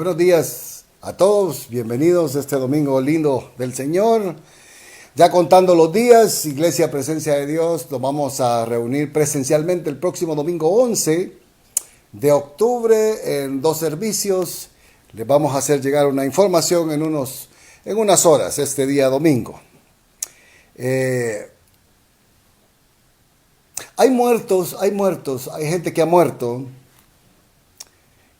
Buenos días a todos, bienvenidos este domingo lindo del Señor. Ya contando los días, Iglesia Presencia de Dios, nos vamos a reunir presencialmente el próximo domingo 11 de octubre en 2 servicios. Les vamos a hacer llegar una información en unas horas este día domingo. Hay muertos, hay gente que ha muerto,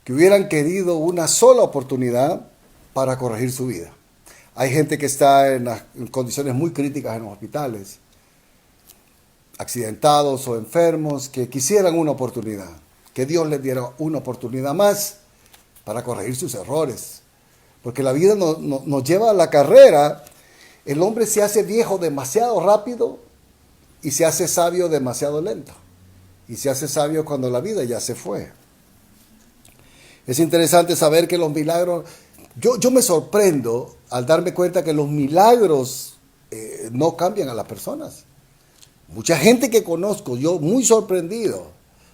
que hubieran querido una sola oportunidad para corregir su vida. Hay gente que está en condiciones muy críticas en los hospitales, accidentados o enfermos, que quisieran una oportunidad, que Dios les diera una oportunidad más para corregir sus errores. Porque la vida nos lleva a la carrera. El hombre se hace viejo demasiado rápido y se hace sabio demasiado lento. Y se hace sabio cuando la vida ya se fue. Es interesante saber que los milagros, yo me sorprendo al darme cuenta que los milagros no cambian a las personas. Mucha gente que conozco, yo muy sorprendido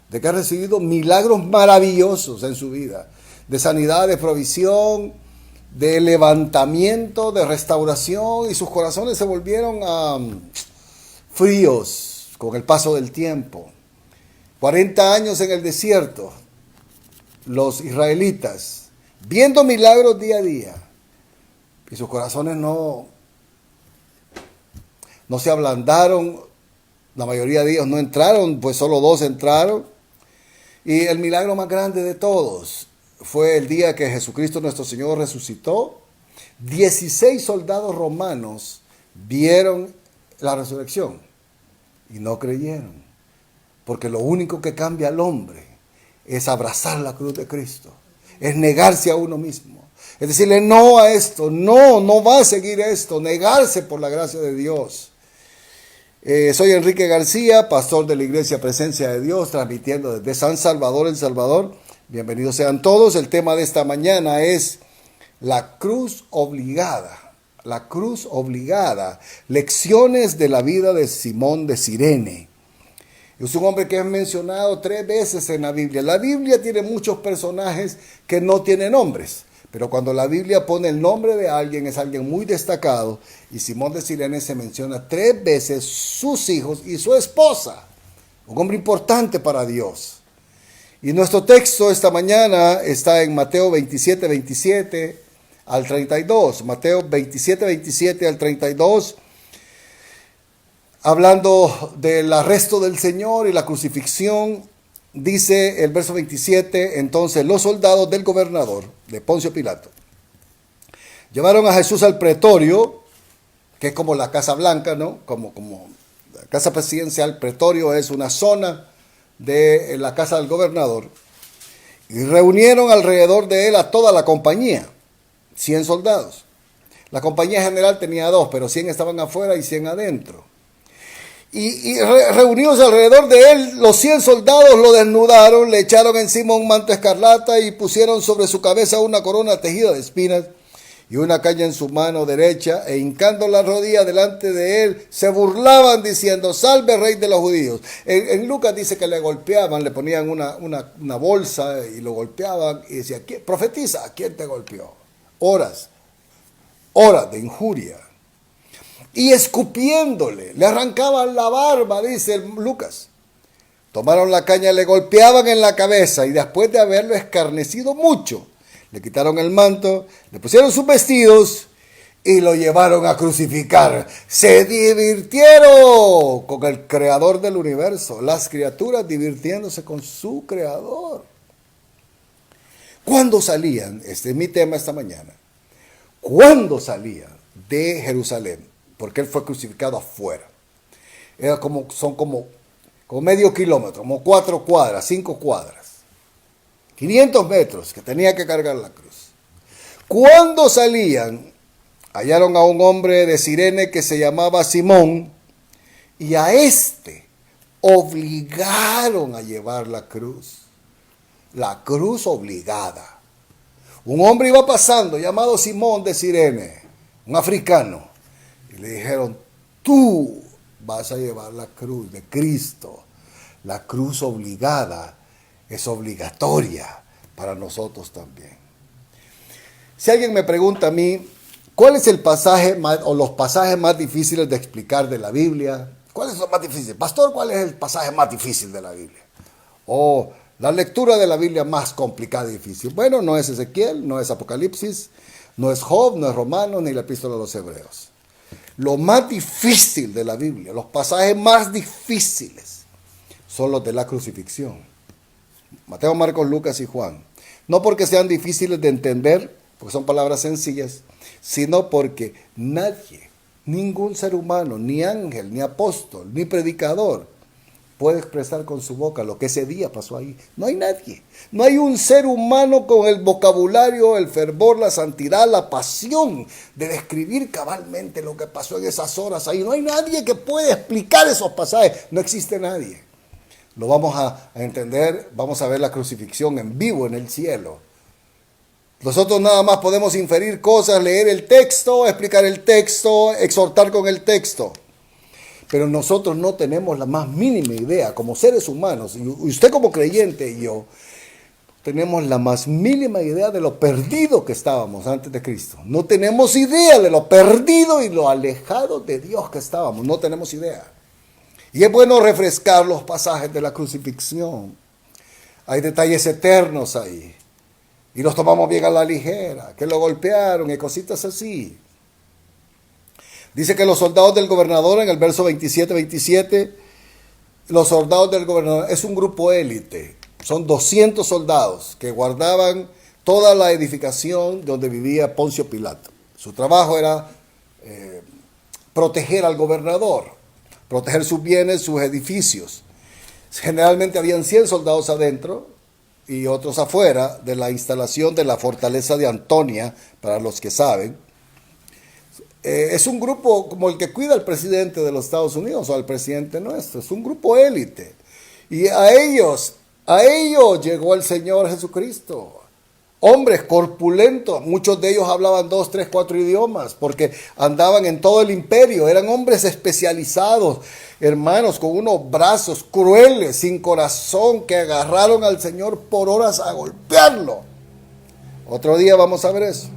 de que ha recibido milagros maravillosos en su vida, de sanidad, de provisión, de levantamiento, de restauración, y sus corazones se volvieron fríos con el paso del tiempo. 40 años en el desierto. Los israelitas, viendo milagros día a día, y sus corazones no se ablandaron. La mayoría de ellos no entraron, pues solo 2 entraron. Y el milagro más grande de todos fue el día que Jesucristo nuestro Señor resucitó. 16 soldados romanos vieron la resurrección y no creyeron, porque lo único que cambia al hombre es abrazar la cruz de Cristo, es negarse a uno mismo, es decirle no a esto, no va a seguir esto, negarse por la gracia de Dios. Soy Enrique García, pastor de la Iglesia Presencia de Dios, transmitiendo desde San Salvador, El Salvador. Bienvenidos sean todos. El tema de esta mañana es la cruz obligada, lecciones de la vida de Simón de Cirene. Es un hombre que es mencionado 3 veces en la Biblia. La Biblia tiene muchos personajes que no tienen nombres, pero cuando la Biblia pone el nombre de alguien, es alguien muy destacado. Y Simón de Cirene se menciona 3 veces, sus hijos y su esposa. Un hombre importante para Dios. Y nuestro texto esta mañana está en Mateo 27, 27 al 32. Mateo 27, 27 al 32. Hablando del arresto del Señor y la crucifixión, dice el verso 27, entonces los soldados del gobernador de Poncio Pilato llevaron a Jesús al pretorio, que es como la Casa Blanca, ¿no? Como la casa presidencial. Pretorio es una zona de la casa del gobernador, y reunieron alrededor de él a toda la compañía, 100 soldados. La compañía general tenía 2, pero 100 estaban afuera y 100 adentro. Y reunidos alrededor de él, los 100 soldados lo desnudaron, le echaron encima un manto escarlata y pusieron sobre su cabeza una corona tejida de espinas y una caña en su mano derecha, e hincando la rodilla delante de él, se burlaban diciendo: salve, rey de los judíos. En Lucas dice que le golpeaban, le ponían una bolsa y lo golpeaban y decía: profetiza, ¿quién te golpeó? Horas de injuria. Y escupiéndole, le arrancaban la barba, dice Lucas. Tomaron la caña, le golpeaban en la cabeza, y después de haberlo escarnecido mucho, le quitaron el manto, le pusieron sus vestidos y lo llevaron a crucificar. Se divirtieron con el creador del universo, las criaturas divirtiéndose con su creador. ¿Cuándo salían? Este es mi tema esta mañana. ¿Cuándo salían de Jerusalén? Porque él fue crucificado afuera. Son como medio kilómetro, como 4 cuadras, 5 cuadras. 500 metros que tenía que cargar la cruz. Cuando salían, hallaron a un hombre de Cirene que se llamaba Simón, y a este obligaron a llevar la cruz. La cruz obligada. Un hombre iba pasando llamado Simón de Cirene, un africano. Y le dijeron: tú vas a llevar la cruz de Cristo. La cruz obligada es obligatoria para nosotros también. Si alguien me pregunta a mí, ¿cuál es el pasaje o los pasajes más difíciles de explicar de la Biblia? ¿Cuáles son los más difíciles? Pastor, ¿cuál es el pasaje más difícil de la Biblia? O la lectura de la Biblia más complicada y difícil. Bueno, no es Ezequiel, no es Apocalipsis, no es Job, no es Romanos, ni la Epístola a los Hebreos. Lo más difícil de la Biblia, los pasajes más difíciles, son los de la crucifixión. Mateo, Marcos, Lucas y Juan. No porque sean difíciles de entender, porque son palabras sencillas, sino porque nadie, ningún ser humano, ni ángel, ni apóstol, ni predicador, puede expresar con su boca lo que ese día pasó ahí. No hay nadie. No hay un ser humano con el vocabulario, el fervor, la santidad, la pasión de describir cabalmente lo que pasó en esas horas ahí. No hay nadie que pueda explicar esos pasajes. No existe nadie. Lo vamos a entender, vamos a ver la crucifixión en vivo en el cielo. Nosotros nada más podemos inferir cosas, leer el texto, explicar el texto, exhortar con el texto. Pero nosotros no tenemos la más mínima idea, como seres humanos, y usted como creyente y yo, tenemos la más mínima idea de lo perdido que estábamos antes de Cristo. No tenemos idea de lo perdido y lo alejado de Dios que estábamos. No tenemos idea. Y es bueno refrescar los pasajes de la crucifixión. Hay detalles eternos ahí. Y los tomamos bien a la ligera, que lo golpearon y cositas así. Dice que los soldados del gobernador, en el verso 27, los soldados del gobernador es un grupo élite. Son 200 soldados que guardaban toda la edificación donde vivía Poncio Pilato. Su trabajo era proteger al gobernador, proteger sus bienes, sus edificios. Generalmente habían 100 soldados adentro y otros afuera de la instalación de la fortaleza de Antonia, para los que saben. Es un grupo como el que cuida al presidente de los Estados Unidos o al presidente nuestro. Es un grupo élite. Y a ellos llegó el Señor Jesucristo. Hombres corpulentos, muchos de ellos hablaban 2, 3, 4 idiomas porque andaban en todo el imperio. Eran hombres especializados, hermanos, con unos brazos crueles, sin corazón, que agarraron al Señor por horas a golpearlo. Otro día vamos a ver eso.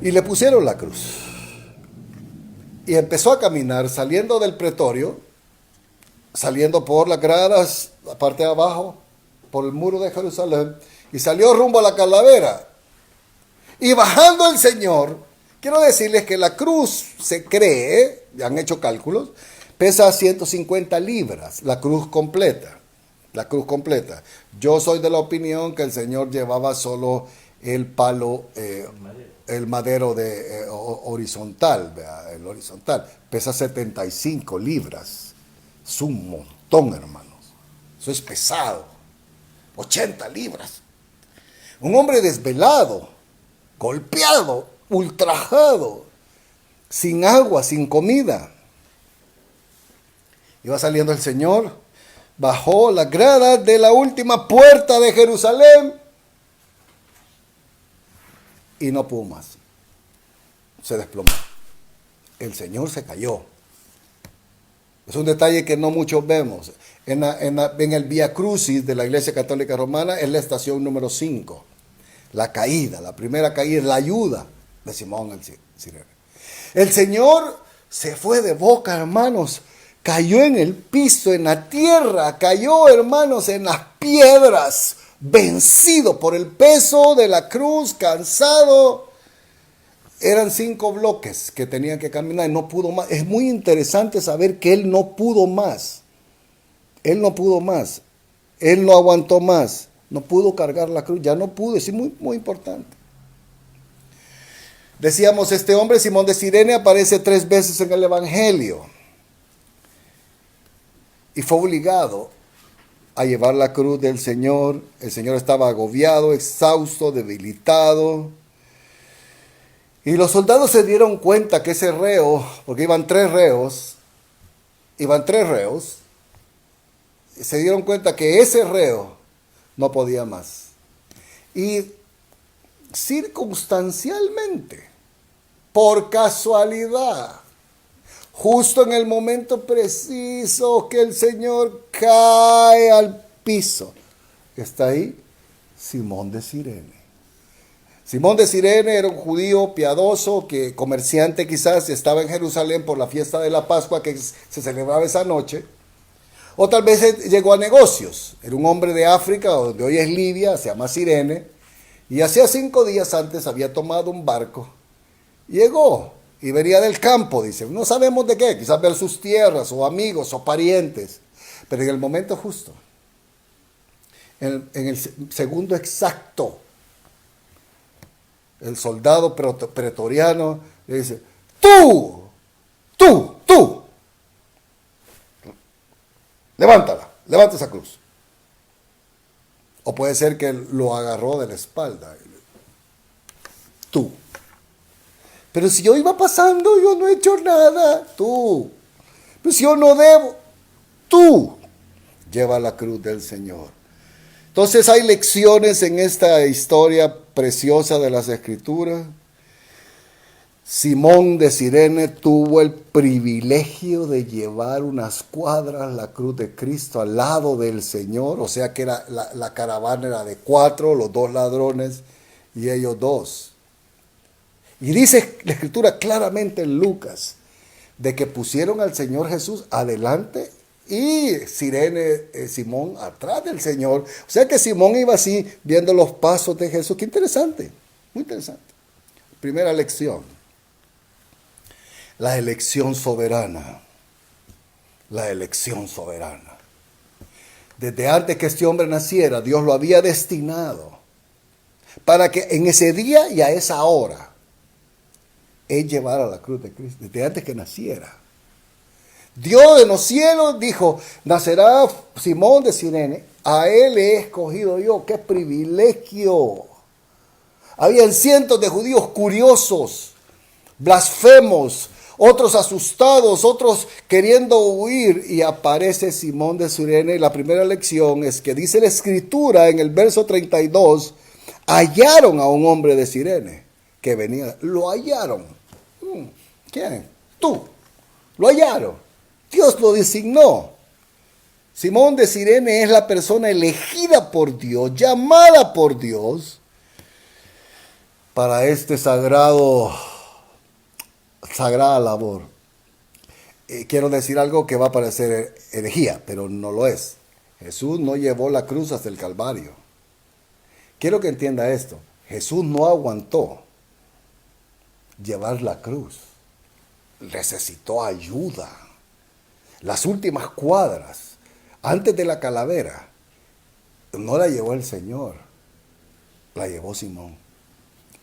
Y le pusieron la cruz. Y empezó a caminar saliendo del pretorio, saliendo por las gradas, la parte de abajo, por el muro de Jerusalén, y salió rumbo a la calavera. Y bajando el Señor, quiero decirles que la cruz se cree, ya han hecho cálculos, pesa 150 libras, la cruz completa. La cruz completa. Yo soy de la opinión que el Señor llevaba solo el palo, el madero horizontal, ¿verdad? El horizontal, pesa 75 libras. Es un montón, hermanos. Eso es pesado. 80 libras. Un hombre desvelado, golpeado, ultrajado, sin agua, sin comida. Iba saliendo el Señor, bajó las gradas de la última puerta de Jerusalén y no pudo más. Se desplomó. El Señor se cayó. Es un detalle que no muchos vemos. En el Vía Crucis de la Iglesia Católica Romana es la estación número 5. La caída, la primera caída, la ayuda de Simón el Cirene. El Señor se fue de boca, hermanos. Cayó en el piso, en la tierra. Cayó, hermanos, en las piedras. Vencido por el peso de la cruz, cansado. Eran 5 bloques que tenían que caminar y no pudo más. Es muy interesante saber que él no pudo más. Él no pudo más. Él no aguantó más. No pudo cargar la cruz. Ya no pudo. Es muy, muy importante. Decíamos, este hombre, Simón de Cirene, aparece 3 veces en el Evangelio. Y fue obligado a llevar la cruz del Señor. El Señor estaba agobiado, exhausto, debilitado. Y los soldados se dieron cuenta que ese reo, porque iban 3 reos, se dieron cuenta que ese reo no podía más. Y circunstancialmente, por casualidad, justo en el momento preciso que el Señor cae al piso, está ahí Simón de Cirene. Simón de Cirene era un judío piadoso, que comerciante quizás, estaba en Jerusalén por la fiesta de la Pascua que se celebraba esa noche. O tal vez llegó a negocios. Era un hombre de África, donde hoy es Libia, se llama Cirene. Y hacía 5 días antes había tomado un barco. Llegó y venía del campo, dice. No sabemos de qué, quizás ver sus tierras o amigos o parientes. Pero en el momento justo, en el segundo exacto, el soldado pretoriano le dice, tú, levanta esa cruz. O puede ser que lo agarró de la espalda. Tú. Pero si yo iba pasando, yo no he hecho nada. Tú. Pero si yo no debo, tú. Lleva la cruz del Señor. Entonces hay lecciones en esta historia preciosa de las Escrituras. Simón de Cirene tuvo el privilegio de llevar unas cuadras la cruz de Cristo al lado del Señor, o sea que la caravana era de 4, los 2 ladrones y ellos 2. Y dice la Escritura claramente en Lucas, de que pusieron al Señor Jesús adelante y Simón atrás del Señor. O sea que Simón iba así viendo los pasos de Jesús. Qué interesante, muy interesante. Primera lección. La elección soberana. La elección soberana. Desde antes que este hombre naciera, Dios lo había destinado para que en ese día y a esa hora Él llevara la cruz de Cristo. Desde antes que naciera. Dios de los cielos dijo, nacerá Simón de Cirene, a él he escogido yo. ¡Qué privilegio! Habían cientos de judíos curiosos, blasfemos, otros asustados, otros queriendo huir, y aparece Simón de Cirene. Y la primera lección es que dice la Escritura en el verso 32, hallaron a un hombre de Cirene que venía, lo hallaron. ¿Quién? Tú, lo hallaron. Dios lo designó. Simón de Cirene es la persona elegida por Dios, llamada por Dios para este sagrada labor. Quiero decir algo que va a parecer herejía, pero no lo es. Jesús no llevó la cruz hasta el Calvario. Quiero que entienda esto. Jesús no aguantó llevar la cruz. Necesitó ayuda. Las últimas cuadras, antes de la calavera, no la llevó el Señor, la llevó Simón.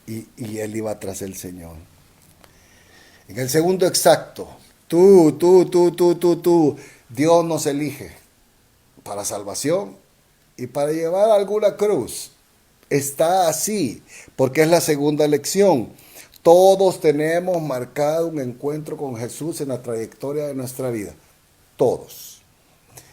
Y él iba tras el Señor. En el segundo exacto, tú, Dios nos elige para salvación y para llevar alguna cruz. Está así, porque es la segunda elección. Todos tenemos marcado un encuentro con Jesús en la trayectoria de nuestra vida. Todos.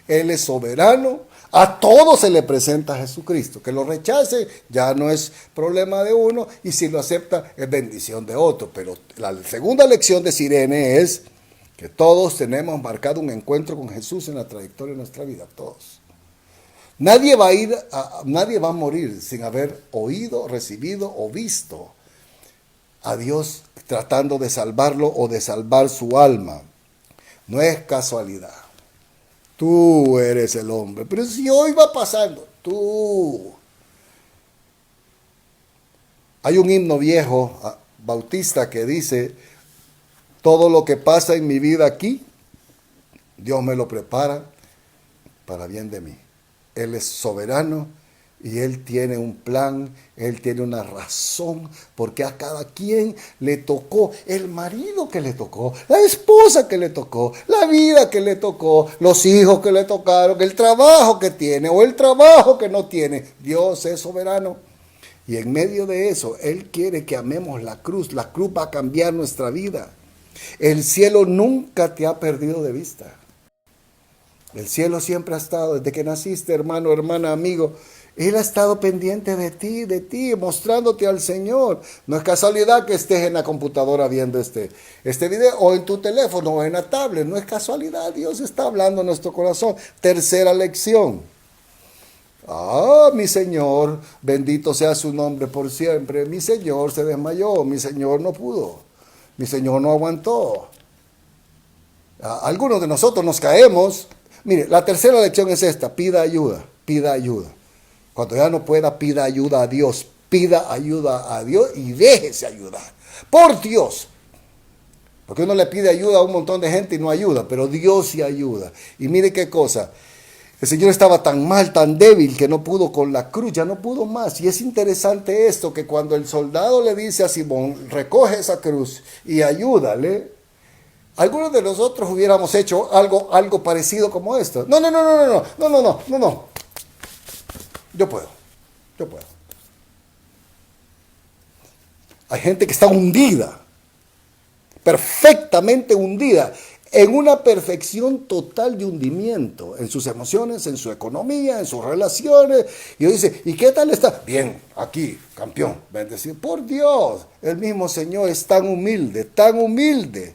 Él es soberano. A todos se le presenta a Jesucristo. Que lo rechace ya no es problema de uno, y si lo acepta es bendición de otro. Pero la segunda lección de Cirene es que todos tenemos marcado un encuentro con Jesús en la trayectoria de nuestra vida. Todos. Nadie va a morir sin haber oído, recibido o visto a Dios tratando de salvarlo o de salvar su alma. No es casualidad. Tú eres el hombre. Pero si hoy va pasando, tú. Hay un himno viejo, bautista, que dice, todo lo que pasa en mi vida aquí, Dios me lo prepara para bien de mí. Él es soberano y Él tiene un plan, Él tiene una razón, porque a cada quien le tocó el marido que le tocó, la esposa que le tocó, la vida que le tocó, los hijos que le tocaron, el trabajo que tiene o el trabajo que no tiene. Dios es soberano y en medio de eso Él quiere que amemos la cruz. La cruz va a cambiar nuestra vida. El cielo nunca te ha perdido de vista. El cielo siempre ha estado, desde que naciste, hermano, hermana, amigo. Él ha estado pendiente de ti, mostrándote al Señor. No es casualidad que estés en la computadora viendo este video, o en tu teléfono, o en la tablet. No es casualidad, Dios está hablando en nuestro corazón. Tercera lección. Ah, mi Señor, bendito sea su nombre por siempre. Mi Señor se desmayó, mi Señor no pudo, mi Señor no aguantó. Algunos de nosotros nos caemos. Mire, la tercera lección es esta: pida ayuda, pida ayuda. Cuando ya no pueda, pida ayuda a Dios, pida ayuda a Dios y déjese ayudar. Por Dios. Porque uno le pide ayuda a un montón de gente y no ayuda, pero Dios sí ayuda. Y mire qué cosa, el Señor estaba tan mal, tan débil, que no pudo con la cruz, ya no pudo más. Y es interesante esto, que cuando el soldado le dice a Simón, recoge esa cruz y ayúdale, algunos de nosotros hubiéramos hecho algo parecido como esto. No, no, no, no, no, no, no, no, no, no. Yo puedo, yo puedo. Hay gente que está hundida, perfectamente hundida, en una perfección total de hundimiento, en sus emociones, en su economía, en sus relaciones. Y dice, ¿y qué tal está? Bien, aquí, campeón, bendecido. Por Dios, el mismo Señor es tan humilde,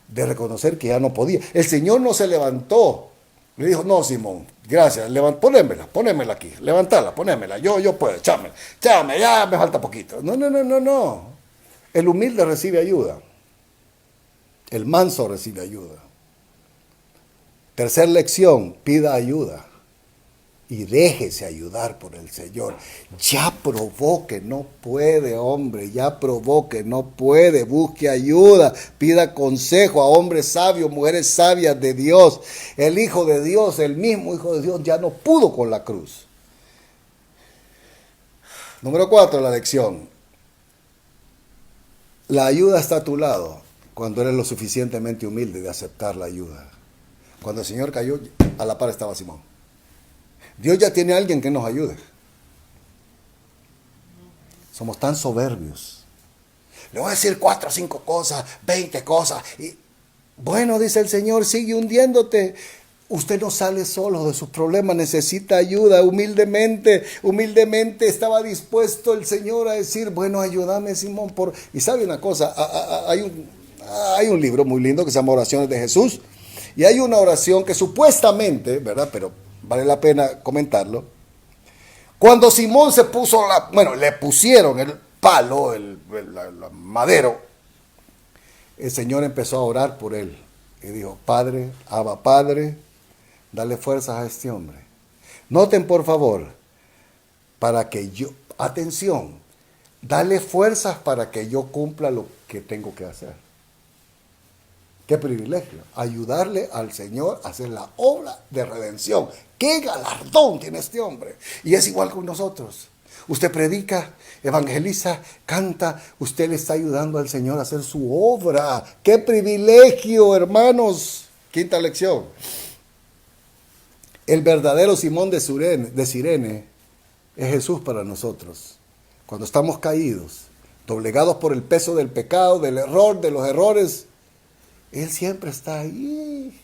de reconocer que ya no podía. El Señor no se levantó. Le dijo, no, Simón, gracias, ponémela aquí, levantala, ponémela, yo puedo, chámela, ya me falta poquito. No, no, no, no, no. El humilde recibe ayuda. El manso recibe ayuda. Tercer lección, pida ayuda. Y déjese ayudar por el Señor. Ya probó que no puede, hombre. Ya probó que no puede. Busque ayuda. Pida consejo a hombres sabios, mujeres sabias de Dios. El Hijo de Dios, el mismo Hijo de Dios, ya no pudo con la cruz. Número 4, la lección. La ayuda está a tu lado cuando eres lo suficientemente humilde de aceptar la ayuda. Cuando el Señor cayó, a la par estaba Simón. Dios ya tiene a alguien que nos ayude. Somos tan soberbios. Le voy a decir 4 o 5 cosas, 20 cosas. Y bueno, dice el Señor, sigue hundiéndote. Usted no sale solo de sus problemas, necesita ayuda. Humildemente estaba dispuesto el Señor a decir, bueno, ayúdame, Simón. Y sabe una cosa, hay un libro muy lindo que se llama Oraciones de Jesús. Y hay una oración que supuestamente, ¿verdad? Pero vale la pena comentarlo. Cuando Simón se puso, le pusieron el palo, el madero, el Señor empezó a orar por él. Y dijo, Padre, Abba Padre, dale fuerzas a este hombre. Noten por favor, para que yo, atención, dale fuerzas para que yo cumpla lo que tengo que hacer. Qué privilegio, ayudarle al Señor a hacer la obra de redención. Qué galardón tiene este hombre. Y es igual con nosotros. Usted predica, evangeliza, canta, usted le está ayudando al Señor a hacer su obra. ¡Qué privilegio, hermanos! Quinta lección. El verdadero Simón de Cirene es Jesús para nosotros. Cuando estamos caídos, doblegados por el peso del pecado, del error, de los errores, Él siempre está ahí,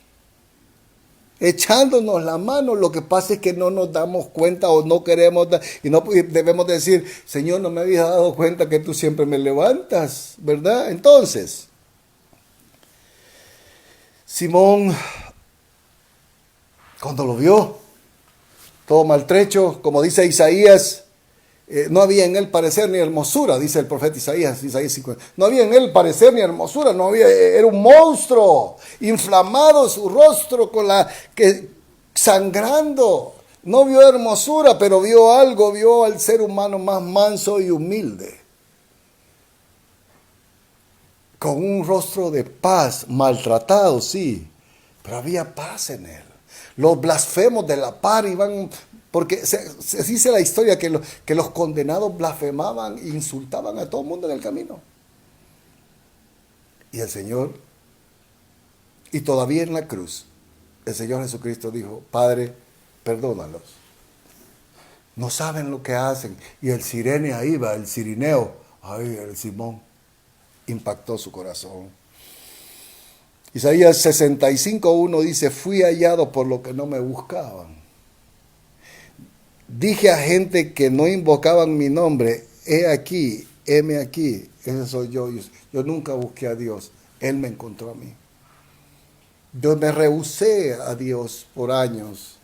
echándonos la mano. Lo que pasa es que no nos damos cuenta o no queremos y no debemos decir, Señor, no me había dado cuenta que tú siempre me levantas, ¿verdad? Entonces, Simón, cuando lo vio, todo maltrecho, como dice Isaías, no había en él parecer ni hermosura, dice el profeta Isaías 50. No había en él parecer ni hermosura, era un monstruo, inflamado su rostro sangrando. No vio hermosura, pero vio al ser humano más manso y humilde. Con un rostro de paz, maltratado, sí, pero había paz en él. Los blasfemos de la par iban, porque se dice la historia que los condenados blasfemaban e insultaban a todo el mundo en el camino. Y el Señor, y todavía en la cruz, el Señor Jesucristo dijo, Padre, perdónalos. No saben lo que hacen. Y el Cirene ahí va, el Cirineo, el Simón, impactó su corazón. Isaías 65:1 dice, fui hallado por lo que no me buscaban. Dije a gente que no invocaban mi nombre, heme aquí, ese soy yo. Yo nunca busqué a Dios, Él me encontró a mí. Yo me rehusé a Dios por años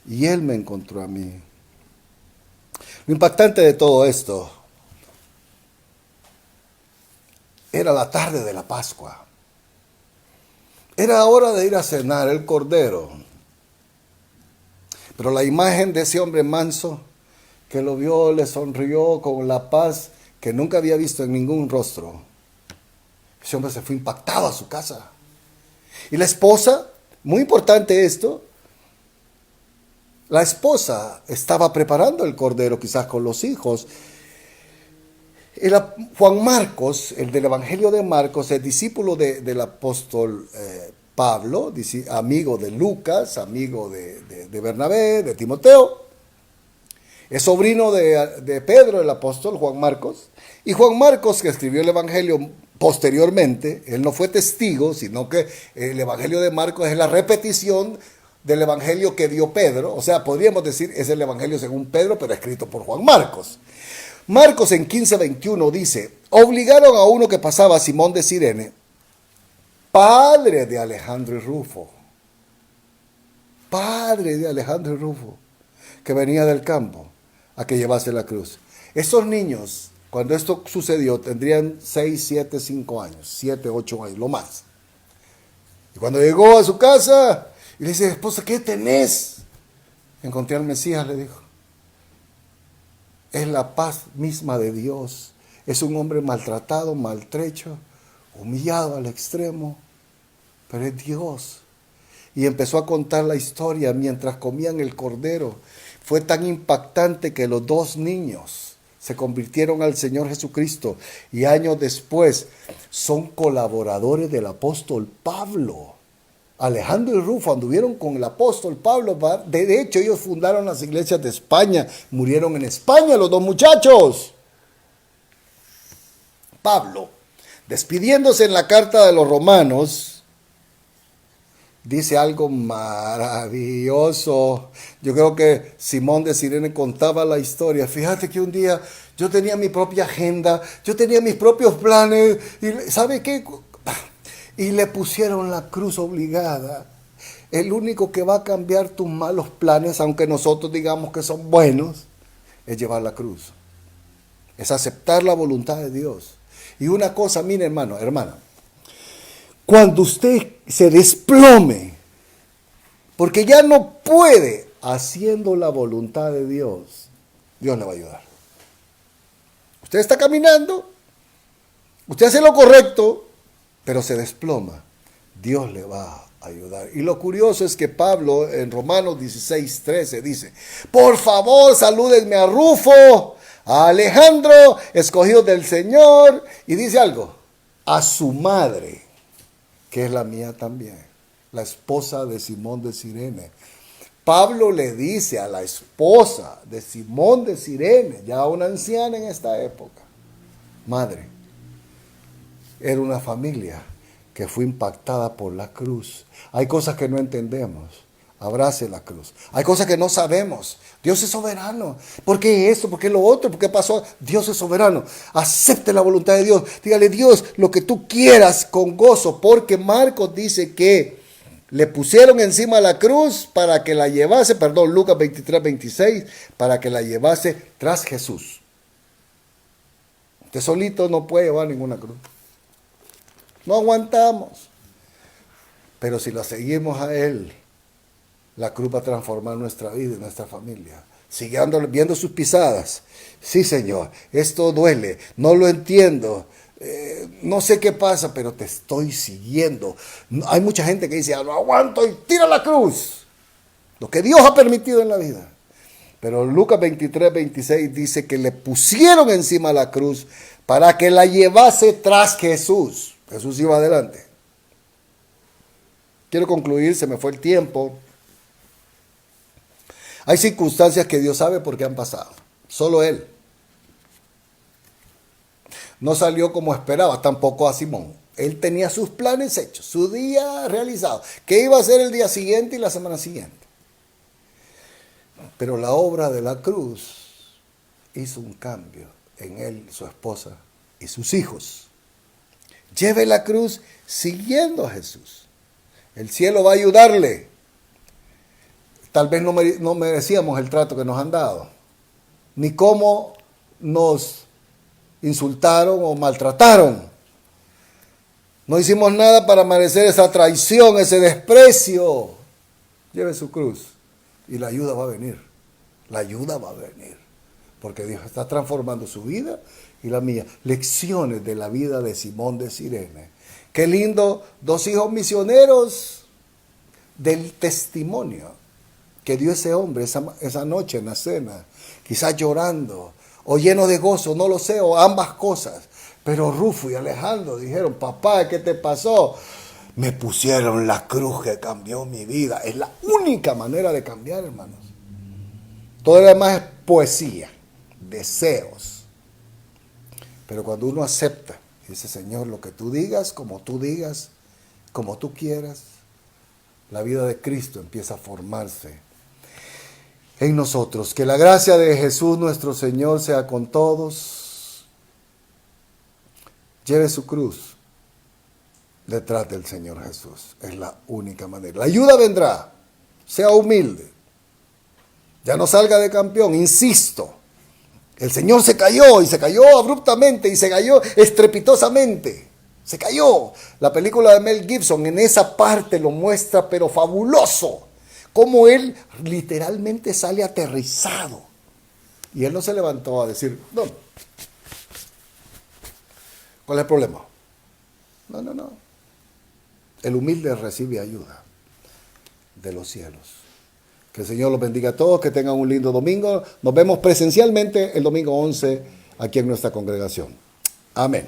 y Él me encontró a mí. Lo impactante de todo esto era la tarde de la Pascua. Era hora de ir a cenar el cordero. Pero la imagen de ese hombre manso que lo vio le sonrió con la paz que nunca había visto en ningún rostro. Ese hombre se fue impactado a su casa. Y la esposa, muy importante esto, la esposa estaba preparando el cordero quizás con los hijos. Juan Marcos, el del Evangelio de Marcos, el discípulo del apóstol Pablo, amigo de Lucas, amigo de Bernabé, de Timoteo, es sobrino de Pedro, el apóstol Juan Marcos. Y Juan Marcos, que escribió el Evangelio posteriormente, él no fue testigo, sino que el Evangelio de Marcos es la repetición del Evangelio que dio Pedro. O sea, podríamos decir, es el Evangelio según Pedro, pero escrito por Juan Marcos. Marcos en 15:21 dice, obligaron a uno que pasaba, Simón de Cirene, padre de Alejandro y Rufo, que venía del campo, a que llevase la cruz. Esos niños, cuando esto sucedió, tendrían 6, 7, 5 años, 7, 8 años, lo más. Y cuando llegó a su casa, y le dice, esposa, ¿qué tenés? Encontré al Mesías, le dijo. Es la paz misma de Dios. Es un hombre maltratado, maltrecho, humillado al extremo, pero es Dios. Y empezó a contar la historia mientras comían el cordero. Fue tan impactante que los 2 niños se convirtieron al Señor Jesucristo y años después son colaboradores del apóstol Pablo. Alejandro y Rufo anduvieron con el apóstol Pablo. De hecho, ellos fundaron las iglesias de España. Murieron en España los 2 muchachos. Pablo, despidiéndose en la carta de los Romanos, dice algo maravilloso. Yo creo que Simón de Cirene contaba la historia. Fíjate que un día yo tenía mi propia agenda, yo tenía mis propios planes. Y ¿sabe qué? Y le pusieron la cruz obligada. El único que va a cambiar tus malos planes, aunque nosotros digamos que son buenos, es llevar la cruz. Es aceptar la voluntad de Dios. Y una cosa, mire hermano, hermana, cuando usted se desplome, porque ya no puede haciendo la voluntad de Dios, Dios le va a ayudar. Usted está caminando, usted hace lo correcto, pero se desploma, Dios le va a ayudar. Y lo curioso es que Pablo en Romanos 16:13 dice, por favor salúdenme a Rufo, a Alejandro, escogidos del Señor, y dice algo, a su madre, que es la mía también, la esposa de Simón de Cirene. Pablo le dice a la esposa de Simón de Cirene, ya una anciana en esta época, madre. Era una familia que fue impactada por la cruz. Hay cosas que no entendemos. Abrace la cruz. Hay cosas que no sabemos. Dios es soberano. ¿Por qué esto? ¿Por qué lo otro? ¿Por qué pasó? Dios es soberano. Acepte la voluntad de Dios. Dígale, Dios, lo que tú quieras con gozo. Porque Marcos dice que le pusieron encima la cruz para que la llevase, Lucas 23:26, para que la llevase tras Jesús. Usted solito no puede llevar ninguna cruz. No aguantamos. Pero si la seguimos a Él, la cruz va a transformar nuestra vida y nuestra familia. Siguiendo, viendo sus pisadas. Sí, Señor, esto duele, no lo entiendo. No sé qué pasa, pero te estoy siguiendo. Hay mucha gente que dice, no aguanto y tira la cruz. Lo que Dios ha permitido en la vida. Pero Lucas 23:26 dice que le pusieron encima la cruz para que la llevase tras Jesús. Jesús iba adelante. Quiero concluir, se me fue el tiempo. Hay circunstancias que Dios sabe por qué han pasado. Solo Él. No salió como esperaba, tampoco a Simón. Él tenía sus planes hechos, su día realizado. ¿Qué iba a hacer el día siguiente y la semana siguiente? Pero la obra de la cruz hizo un cambio en él, su esposa y sus hijos. Lleve la cruz siguiendo a Jesús. El cielo va a ayudarle. Tal vez no merecíamos el trato que nos han dado. ni cómo nos insultaron o maltrataron. No hicimos nada para merecer esa traición, ese desprecio. Lleve su cruz y la ayuda va a venir. La ayuda va a venir. Porque Dios está transformando su vida y la mía. Lecciones de la vida de Simón de Cirene. Qué lindo, 2 hijos misioneros del testimonio que dio ese hombre esa noche en la cena. Quizás llorando o lleno de gozo, no lo sé, o ambas cosas. Pero Rufo y Alejandro dijeron, papá, ¿qué te pasó? Me pusieron la cruz que cambió mi vida. Es la única manera de cambiar, hermanos. Todo lo demás es poesía, deseos. Pero cuando uno acepta, dice, Señor, lo que tú digas, como tú quieras, la vida de Cristo empieza a formarse en nosotros. Que la gracia de Jesús nuestro Señor sea con todos. Lleve su cruz detrás del Señor Jesús. Es la única manera. La ayuda vendrá. Sea humilde. Ya no salga de campeón. Insisto. El Señor se cayó y se cayó abruptamente y se cayó estrepitosamente. Se cayó. La película de Mel Gibson en esa parte lo muestra, pero fabuloso. Cómo él literalmente sale aterrizado. Y él no se levantó a decir, no. ¿Cuál es el problema? No. El humilde recibe ayuda de los cielos. Que el Señor los bendiga a todos, que tengan un lindo domingo. Nos vemos presencialmente el domingo 11 aquí en nuestra congregación. Amén.